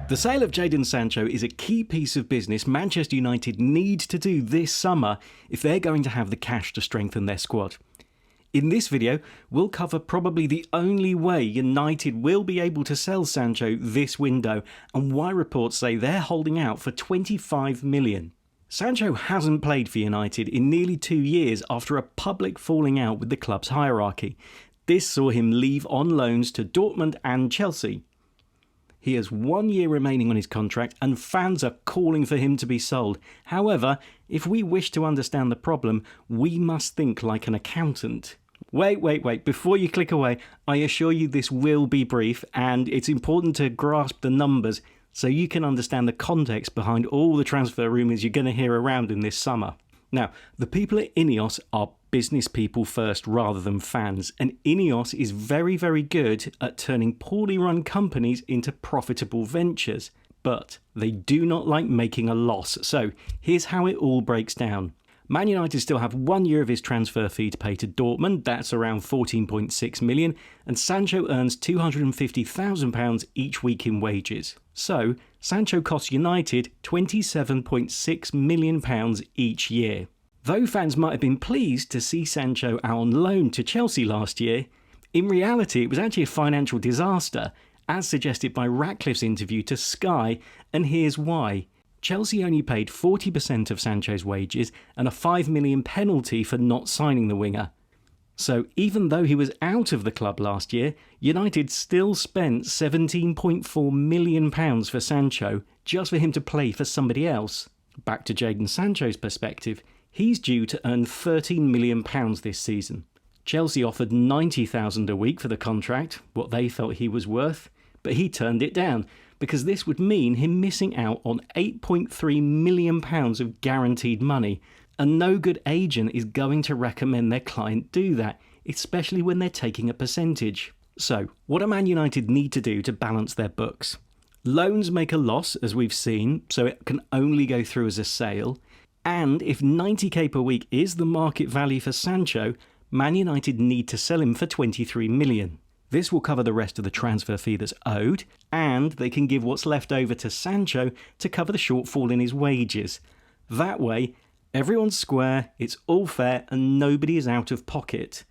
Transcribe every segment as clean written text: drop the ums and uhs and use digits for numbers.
The sale of Jadon Sancho is a key piece of business Manchester United need to do this summer if they're going to have the cash to strengthen their squad. In this video, we'll cover probably the only way United will be able to sell Sancho this window and why reports say they're holding out for 25 million. Sancho hasn't played for United in nearly 2 years after a public falling out with the club's hierarchy. This saw him leave on loans to Dortmund and Chelsea. He has 1 year remaining on his contract and fans are calling for him to be sold. However, if we wish to understand the problem, we must think like an accountant. Wait, before you click away, I assure you this will be brief and it's important to grasp the numbers so you can understand the context behind all the transfer rumours you're going to hear around in this summer. Now, the people at Ineos are business people first rather than fans, and Ineos is very good at turning poorly run companies into profitable ventures, but they do not like making a loss. So here's how it all breaks down. Man United still have 1 year of his transfer fee to pay to Dortmund, that's around 14.6 million, and Sancho earns £250,000 each week in wages. So, Sancho costs United £27.6 million each year. Though fans might have been pleased to see Sancho out on loan to Chelsea last year, in reality it was actually a financial disaster, as suggested by Ratcliffe's interview to Sky, and here's why. Chelsea only paid 40% of Sancho's wages and a £5 million penalty for not signing the winger. So even though he was out of the club last year, United still spent £17.4 million for Sancho just for him to play for somebody else. Back to Jadon Sancho's perspective, he's due to earn £13 million this season. Chelsea offered $90,000 a week for the contract, what they felt he was worth, but he turned it down because this would mean him missing out on £8.3 million of guaranteed money, and no good agent is going to recommend their client do that, especially when they're taking a percentage. So, what do Man United need to do to balance their books? Loans make a loss, as we've seen, so it can only go through as a sale, and if 90k per week is the market value for Sancho, Man United need to sell him for 23 million. This will cover the rest of the transfer fee that's owed, and they can give what's left over to Sancho to cover the shortfall in his wages. That way, everyone's square, it's all fair, and nobody is out of pocket.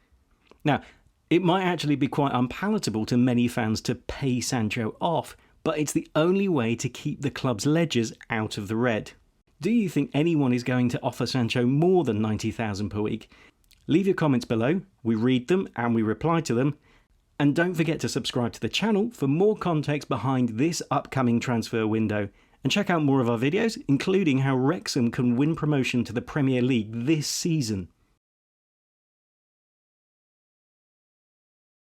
Now, it might actually be quite unpalatable to many fans to pay Sancho off, but it's the only way to keep the club's ledgers out of the red. Do you think anyone is going to offer Sancho more than $90,000 per week? Leave your comments below, we read them and we reply to them. And don't forget to subscribe to the channel for more context behind this upcoming transfer window. And check out more of our videos, including how Wrexham can win promotion to the Premier League this season.